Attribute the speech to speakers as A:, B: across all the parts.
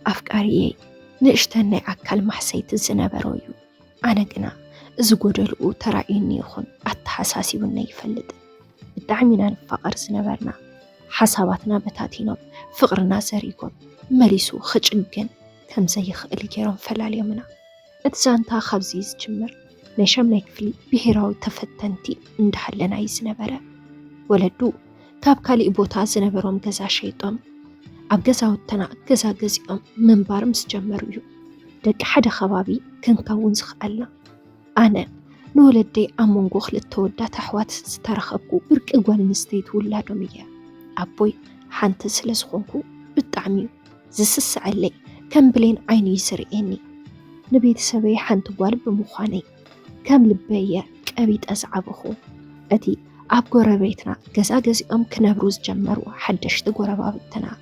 A: أفكاري نشتني أكل محسيت الزنبرويو أنا قنا زقودلو ترعيني يخون أتحساسي وني يفلد بدعمنا الفقر زنبرنا حساباتنا بتاتينو فقرنا زريقون مليسو خجنجن كم زي خقل جيرون فلال يومنا اتزانتا خبزيز جمر نشم نكفلي بهراو تفتنتي اندحلنا يزنبرا ولدو كاب كالي إبوتا زنبروم جزا شيطان عب جزاوتنا جزا جزيهم من بارمس جمريو دق حدا خبابي كن كون زخقلنا أنا نولدي أمونغو خلت تودا تحوات سترخبكو برك إقوال نستيت ولادو ميا أبوي حانت سلسخونكو بالتعميو زسس علي كم بلين عيني يسرقيني نبيت سبي حانت قوال بمخاني كم لبايا كأبيت أزعبخو أتي أب قربيتنا جزا جزيهم كنبروز جمرو حدش تقربابتنا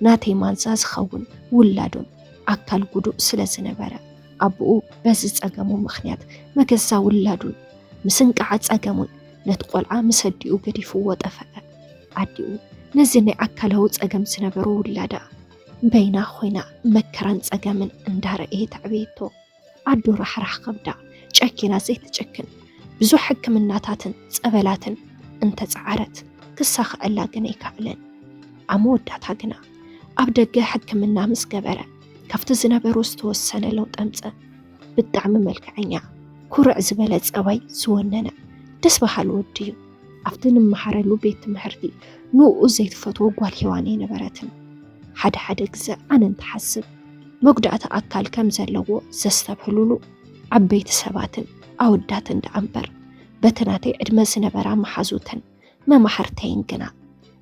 A: ناتي مانزاز خون ولادون أكل قدو سلسنبرا أبو بزز أقامو مخنيات مكزا ولادون مسنك عدس أقامون نتقول عامسديو قديفو وطفأ عديو نزيني أكلهوز أقام سنبرو ولادا بينا خوينا مكرانز أقامن اندار تعبيتو عدو رح قبدا جاكينا زيت جاكن بزو حكم الناتاتن سأبلاتن انت تعارت كساخ ألا قني كعلن عمود داتاقنا أبدأ حكمنا مسقبرة كفت زنبرو استوسنا لو تمزأ بالدعم ملكعينيا كورع زبالة أوي سواننا تسبح الوديو أفتن محرلو بيت مهردي نو أزيد فتو قواليواني نبرتن حد قزا أنا نتحسب مقدعة أكال كم زلو زستبهلولو عبيت سباتن أوداتن دعنبر بتناتي عدم زنبرا محازوتن ما محرتين قنا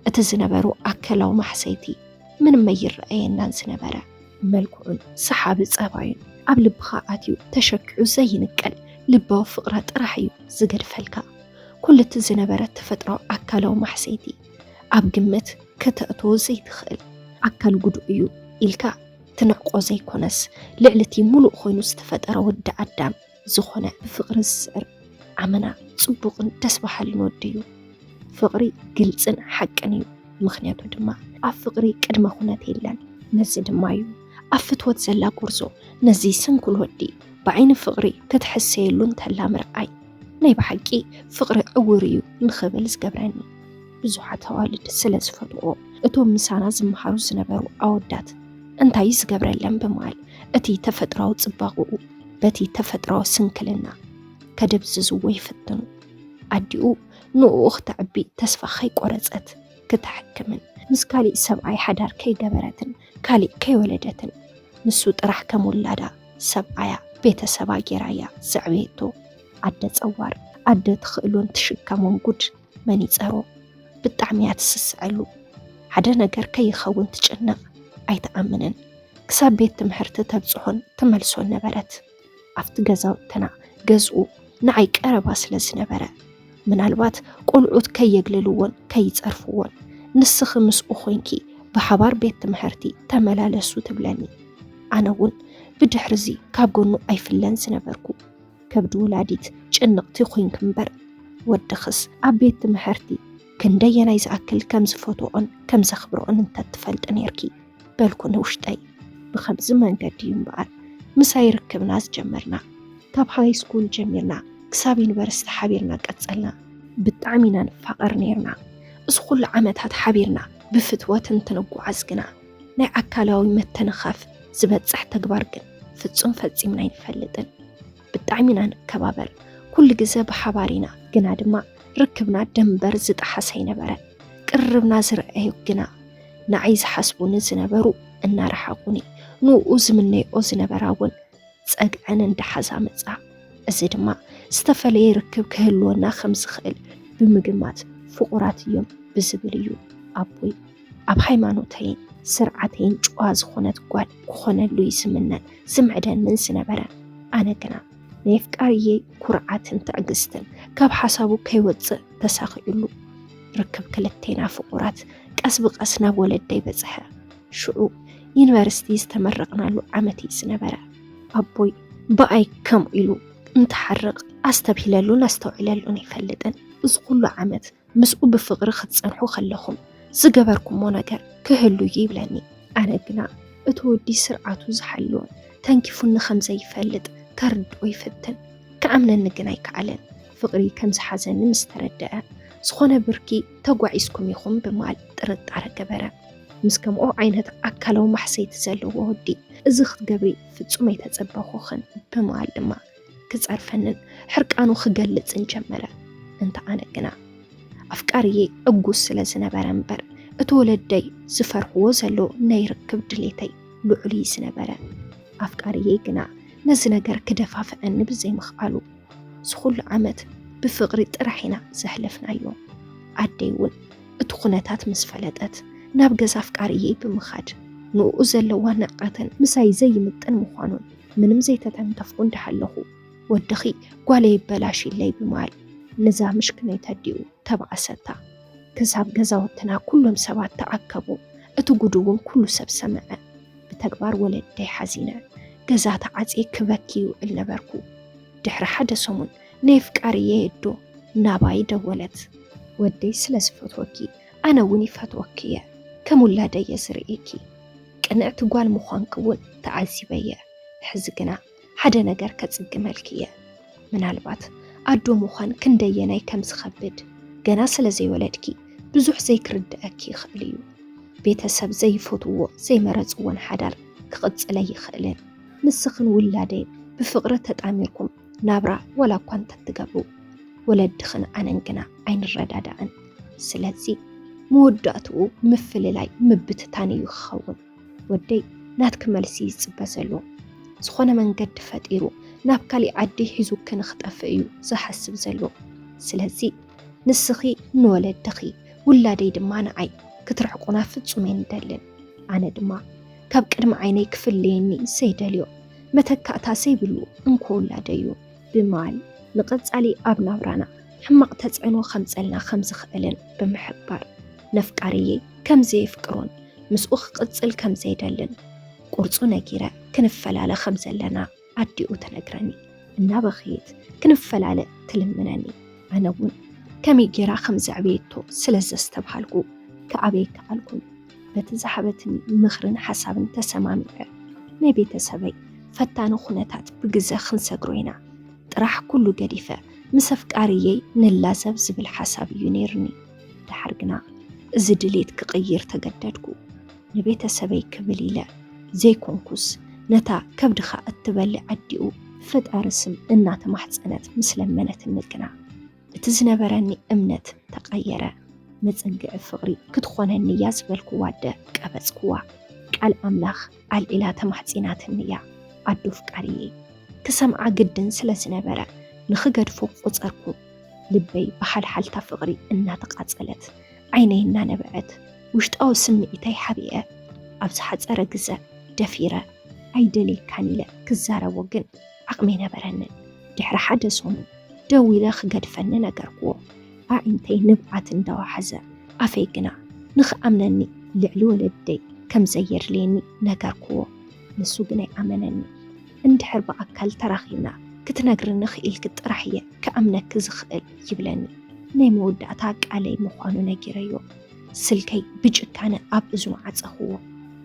A: أتزنبرو أكلو محسيتي من ما يرأينا زنبرا ملكون سحاب الزباين قبل بخاءاتيو تشكعو زي نقل لباو فقرات راحيو زقر فلكا كل تزنبرا تفترو أكلو محسيتي أب قمت كتأتو زي دخل أكل قدوئيو إلكا تنعقو زي كونس لعلتي ملو خوينو استفترو ود عدام زخونا بفقر السعر عمنا صبوغن تسبح لنوديو فقري قلتن حقنيو مخنياتو دما أفقري كدما خونات يلان نزي دمايو أفتوت زلا قرزو نزي سنكل ودي بعين فقري كتحسي اللون تلا مرعاي ناي بحقي فقري عوريو نخبل زقبراني بزوحات والد سلس فتوو اتوم مسانا زمحارو زنبرو أودات انتاي زقبران بمال اتي تفتراو تصباقو بتي تفتراو سنكلنا كدبززو ويفتنو عديو نو أخت عبي تسفى خي قرزت كتحكمن مس كالي سبعي حدار كي جبرتن كالي كي ولدتن نسو طرح كمولادا سبعيا بيت سبع جرايا زعبيتو عدد صوار عدد خلون تشكمون قد مني صارو بالطعميات تسسعلو حدا نجر كي يخون تجنق أي تأمنن كسب بيت تمحرت تبصحون تملسون نبرت عفت جزاو تنا جزء نعيك أرباس لزنبرة من الوقت قلعود كي يقللون كي يتصرفون نسخ مس أخوينكي بحبار بيت تمحرتي تملالسو تبلاني أنا ون بدحرزي كابقونو أي فلان سنبركو كبدو ولاديت جنقتي خوينك مبر ودخس عبيت تمحرتي كندينا يزأكل كمز فوتوون كمز خبرون انت تفلت أنيركي بالكو نوشتاي بخمس من قديم بقى مساي ركبناز جمرنا كاب هاي سكول جميرنا كساب يونيفرسيتي حبيرنا قصلنا بالطعمينا نفقر نيرنا اسخل عمتات حبيرنا بفتوات تنقو عزقنا ناي أكالاوي متنخاف زبتصح تقبارقن فتصم فتصيمنا ينفلدن بالطعمينا نكبابر كل جزا بحبارينا قنا دما ركبنا دنبر زد حسين برا قربنا زرعيو قنا نعيز حسبون زنبرو إنا رحاقوني نو أزمني أزنبراون تسأقعن اندحزا مزا أزيد ما استفالي ركب كهلونا خمس خيل بمقمات فقرات يوم بزبليو أبوي أب حيمانوتين سرعتين جواز خونت قوال كخونا لو يسمنن سمعدن من سنبرا أنا كنا نيفكاريي كرعاتن تأقستن كاب حسابو كيوزء تساقعلو ركب كلتين فقرات كأسبق أسناب ولدي بزحا شعو يونيفرسيتي استمرقنا له عمتي سنبرا أبوي بأي كم إلو نتحرق أستبهلالو نستوعلالو نيفلدن إز كل عمت مسؤول بفقر خد صنحو خلهم زقبركم ونقر كهلو يبلاني أنا قنا እትወዲ ስርዓቱ ዝሓልዎን ተንኪፉን ከምዘይ ይፈልጥ ተርድኦ ይፍትን ከኣምነኒ ግን ኣይከኣለን ፍቕሪ ከም ዝሓዘኒ ምስ ተረድአ ዝኾነ ብርኪ ተጓዒስኩም ኢኹም ብማል ጥርጣረ ገበረ ምስ ከምኦ ዓይነት ኣካላዊ ማሕሰይቲ ዘለዎ ወዲ እዚ ክትገብሪ ፍጹም ኣይተጸበኹኽን ብማል ድማ ክጸርፈንን ሕርቃኑ ክገልጽን ጀመረ እንተ ኣነ ግና ኣፍቃርዬ ዕጉስ ስለ ዝነበረ እምበር እቲ ወለደይ ዝፈርሕዎ ዘሎ ናይ ርክብ ድሌተይ ልዑል ዝነበረ ኣፍቃርዬ ግና ነዚ ነገር ክደፋፍአኒ ብዘይምኽኣሉ ዝኹሉ ዓመት ብፍቕሪ ጥራሕ ኢና ዘሕለፍናዮ ኣደይ እውን እቲ ኩነታት ምስ ፈለጠት ናብ ገዛ ኣፍቃርዬ ብምኻድ ንኡ ዘለዋ ነቐትን ምሳይ ዘይምጥን ምዃኑን ምንም ዘይተተንተፍኩ እንዳሃለኹ ወድኺ ጓለይ በላሽለይ ብማል ነዛ ምሽክነይ ተዲኡ ተባዓሰታ ክሳብ ገዛውትና ኩሎም ሰባት ተኣከቡ እቲ ጉድውን ኩሉ ሰብ ሰምዐ ብተግባር ወለደይ ሓዚነ ገዛ ተዓፄ ክበኪ ይውዕል ነበርኩ ድሕሪ ሓደ ሰሙን ናይ ኣፍቃርዬ እዶ ናባይ ደወለት ወደይ ስለ ዝፈትወኪ ኣነ እውን ይፈትወኪ እየ ከም ውላደየ ዝርእኪ ቅንዕቲ ጓል ምዃንክ እውን ተዓዚበየ ሕዚ ግና ሓደ ነገር ከጽግመልክ እየ ምናልባት ኣዶ ምዃን ክንደየናይ ከም ዝኸብድ ገና ስለ ዘይወለድኪ ብዙሕ ዘይክርድአኪ ይኽእል እዩ ቤተሰብ ዘይፈትዎ ዘይመረጽዎን ሓዳር ክቕጽለይ ይኽእልን ንስኽን ውላደይን ብፍቕሪ ተጣሚርኩም ናብራ ወላ እኳ እንተትገብሩ ወለድኽን ኣነን ግና ኣይንረዳዳእን ስለዚ መወዳእትኡ ምፍልላይ ምብትታን እዩ ክኸውን ወደይ ናትክ መልሲ ይጽበ ዘሎ ዝኾነ መንገዲ ፈጢሩ ናብ ካሊእ ዓዲ ሒዙ ክንኽጠፍእ እዩ ዝሓስብ ዘሎ ስለዚ ንስኺ ንወለድኺ ውላደይ ድማ ንዓይ ክትርሕቁና ፍጹም ይንደልን ኣነ ድማ ካብ ቅድሚ ዓይነይ ክፍለየኒ ዘይደልዮ መተካእታ ዘይብሉ እንኮ ውላደዩ ብማል ንቐጻሊ ኣብ ናብራና ሕማቕ ተጽዕኖ ከምጸልና ከም ዝኽእልን ብምሕባር ነፍቃርዬ ከም ዘይፍቅሮን ምስኡ ክቕጽል ከም ዘይደልን ቁርጹ ነጊረ ክንፈላለ ከም ዘለና ኣዲኡ ተነግረኒ እናበኽየት ክንፈላለ ትልምነኒ ኣነ እውን ከመይ ጌራ ከም ዘዕብየቶ ስለ ዘስተብሃልኩ ከኣበይ ከኣልኩን በቲ ዝሓበትኒ ምኽርን ሓሳብን ተሰማሚዐ ናይ ቤተሰበይ ፈታኒ ኩነታት ብግዘ ክንሰግሮ ኢና ጥራሕ ኩሉ ገዲፈ ምስ ኣፍቃርዬ ንላዘብ ዝብል ሓሳብ እዩ ነይርኒ ድሓር ግና እዚ ድሌት ክቕይር ተገደድኩ ንቤተሰበይ ክብል ኢለ ዘይኮንኩስ ነታ ከብድኻ እትበልዕ ኣዲኡ ፈጣሪ ስም እናተማሕፀነት ምስ ለመነትኒ ግና እቲ ዝነበረኒ እምነት ተቐየረ መፀንግዒ ፍቕሪ ክትኾነኒ እያ ዝበልክዋ ኣደ ቀበፅክዋ ቃል ኣምላኽ ኣልዒላ ተማሕፂናትኒ እያ ኣዶ ፍቃርዬ ክሰምዓ ግድን ስለ ዝነበረ ንኽገድፎ ቁፀርኩ ልበይ ብሓልሓልታ ፍቕሪ እናተቃፀለት ዓይነይ እናነበዐት ውሽጣዊ ስምዒተይ ሓቢአ ኣብ ዝሓፀረ ግዘ ደፊረ ኣይደልየካን ኢለ ክዛረቦ ግን ዓቕሚ ነበረንን ድሕሪ ሓደ ሰሙን ደው ኢለ ክገድፈኒ ነገርክዎ ኣዒንተይ ንብዓት እንዳዋሓዘ ኣፈይ ግና ንኽኣምነኒ ልዕሊ ወለደይ ከም ዘየድልየኒ ነገርክዎ ንሱ ግን ኣይኣመነኒ እንድሕር ብኣካል ተራኺብና ክትነግርኒ ክኢልክ ጥራሕ እየ ከኣምነክ ዝኽእል ይብለኒ ናይ መወዳእታ ቃለይ ምዃኑ ነጊረዮ ስልከይ ብጭካነ ኣብ እዝኑ ዓፀኽዎ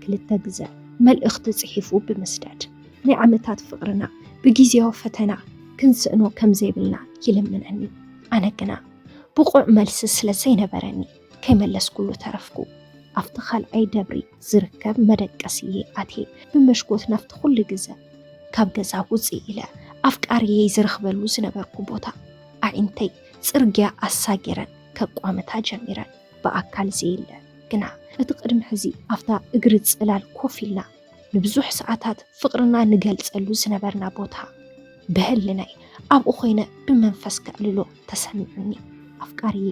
A: ክልተ ግዘ መልእኽቲ ጽሒፉ ብምስዳድ ናይ ዓመታት ፍቕርና ብጊዜያዊ ፈተና ክንስእኖ ከም ዘይብልና ይልምነኒ ኣነ ግና ብቑዕ መልሲ ስለ ዘይነበረኒ ከይመለስኩሉ ተረፍኩ ኣብቲ ካልኣይ ደብሪ ዝርከብ መደቀስዬ ኣትየ ብመሽኮት ናፍቲ ኩሉ ግዘ ካብ ገዛ ውፅእ ኢለ ኣፍቃርዬ ዝረኽበሉ ዝነበርኩ ቦታ ኣዒንተይ ጽርግያ ኣሳጊረን ከቋመታ ጀሚረን ብኣካል ዘየለ ግና እቲ ቅድሚ ሕዚ ኣፍታ እግሪ ጽላል ኮፍ ኢልና ንብዙሕ ሰዓታት ፍቕርና ንገልጸሉ ዝነበርና ቦታ ብህልናይ ኣብኡ ኮይነ ብመንፈስ ከዕልሎ ተሰሚዑኒ ኣፍቃርዬ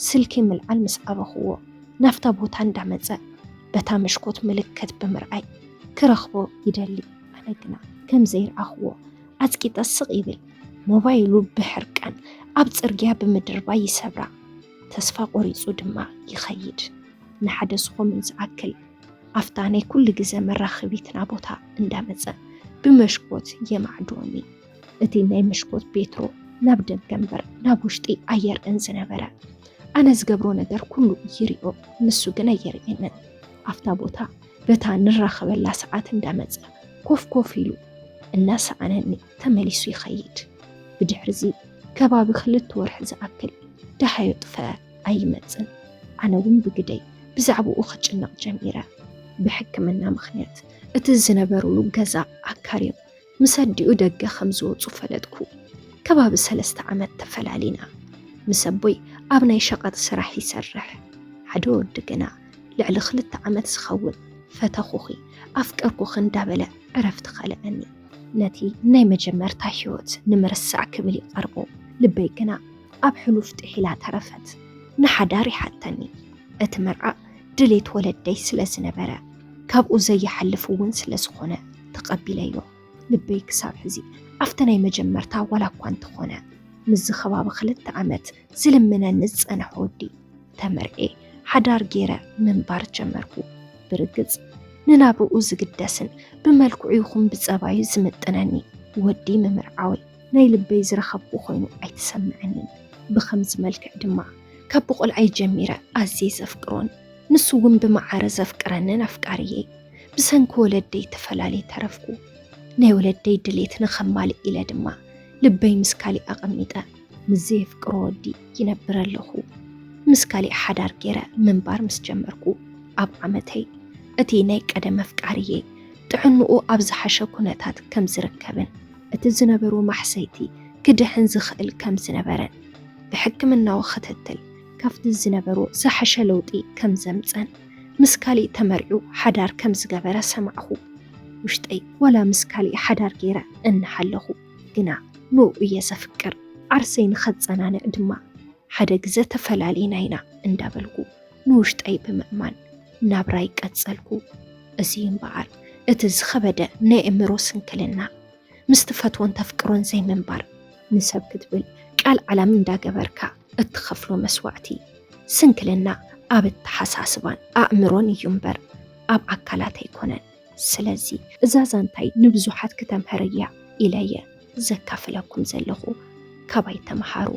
A: ስልኪ ምልዓል ምስ ኣበኽዎ ናፍታ ቦታ እንዳመፀ በታ መሽኮት ምልክት ብምርኣይ ክረኽቦ ይደሊ ኣነ ግና ከም ዘይረኣኽዎ ኣጽቂጠ ስቕ ይብል ሞባይሉ ብሕርቀን ኣብ ጽርግያ ብምድርባ ይሰብራ ተስፋ ቆሪጹ ድማ ይኸይድ ንሓደ ስኹምን ዝኣክል ኣፍታ ናይ ኩሉ ግዜ መራኸቢትና ቦታ እንዳመፀ ብመሽኮት የማዕድወኒ እቲ ናይ መሽኮት ቤትሮ ናብ ደገ እምበር ናብ ውሽጢ ኣየርእን ዝነበረ ኣነ ዝገብሮ ነገር ኩሉ ይሪኦ ንሱ ግን ኣየርእየንን ኣፍታ ቦታ በታ ንራኸበላ ሰዓት እንዳመፀ ኮፍ ኢሉ እናሰኣነኒ ተመሊሱ ይኸይድ። ብድሕርዚ ከባቢ 2 ወርሒ ዝኣክል ዳሃዮ ጥፈ ኣይመፅን። ኣነ እውን ብግደይ ብዛዕባኡ ክጭነቕ ጀሚረ። ብሕክምና ምኽንያት እቲ ዝነበሩሉ ገዛ ኣካርዮም ምስ ኣዲኡ ደገ ከም ዝወፁ ፈለጥኩ። ከባቢ 3 ዓመት ተፈላሊና። ምስ ኣቦይ ኣብ ናይ ሸቐጥ ስራሕ ይሰርሕ። ሓደ ወዲ ግና ልዕሊ 2 ዓመት ዝኸውን ፈተኹኺ ኣፍቀርኩኺ እንዳበለ ዕረፍቲ ኸለአኒ። ነቲ ናይ መጀመርታ ህይወት ንምርሳዕ ክብል ይቐርቦ። ልበይ ግና ኣብ ሕሉፍ ጥሒላ ተረፈት። ንሓዳር ይሓተኒ። እቲ መርዓ ድሌት ወለደይ ስለ ዝነበረ ካብኡ ዘይሓልፍ እውን ስለ ዝኾነ ተቐቢለዮ። ልበይ ክሳብ ሕዚ ኣብቲ ናይ መጀመርታ ዋላ እኳ እንተኾነ ምስ ከባቢ 2 ዓመት ዝልምነኒ ዝፀንሐ ወዲ ተመርዔ ሓዳር ገይረ ምንባር ጀመርኩ። ብርግፅ ንናብኡ ዝግደስን ብመልክዑ ይኹን ብፀባዩ ዝምጥነኒ ወዲ ምምርዓወይ ናይ ልበይ ዝረኸብኩ ኮይኑ ኣይትሰምዐንን። ብኸምዚ መልክዕ ድማ ካብ ብቆልዓይ ጀሚረ ኣዝየ ዘፍቅሮን ንሱ እውን ብማዓረ ዘፍቅረንን ኣፍቃርየ። ብሰንኪ ወለደይ ተፈላለየ ተረፍኩ። ናይ ወለደይ ድሌት ንኸማልእ ኢለ ድማ ልበይ ምስ ካሊእ ኣቐሚጠ ምስ ዘየፍቅሮ ወዲ ይነብር ኣለኹ። ምስ ካሊእ ሓዳር ገይረ ምንባር ምስ ጀመርኩ ኣብ ዓመተይ እቲ ናይ ቀደም ኣፍቃርየ ጥዕንኡ ኣብ ዝሓሸ ኩነታት ከም ዝርከብን እቲ ዝነበሩ ማሕሰይቲ ክድሕን ዝኽእል ከም ዝነበረን ብሕክምናዊ ክትትል ካብቲ ዝነበሩ ዝሓሸ ለውጢ ከም ዘምፀን ምስ ካሊእ ተመሪዑ ሓዳር ከም ዝገበረ ሰማዕኹ። ውሽጠይ ዋላ ምስ ካሊእ ሓዳር ገይረ እንሓለኹ ግና ንኡ እየ ዘፍቅር ዓርሰይ ንኸፀናንዕ ድማ ሓደ ግዜ ተፈላለይና ኢና እንዳበልኩ ንውሽጠይ ብምእማን ናብራይ ቀጸልኩ። እዚ እምበኣር እቲ ዝኸበደ ናይ እምሮ ስንክልና ምስ ትፈትዎን ተፍቅሮን ዘይምንባር ንሰብ ክትብል ቃል ዓላም እንዳገበርካ እትኸፍሎ መስዋዕቲ ስንክልና ኣብ እተሓሳስባን ኣእምሮን እዩ እምበር ኣብ ኣካላት ኣይኮነን። ስለዚ እዛ ዛንታይ ንብዙሓት ከተምሃርያ ኢለየ ዘካፍለኩም ዘለኹ። ካባይ ተመሃሩ።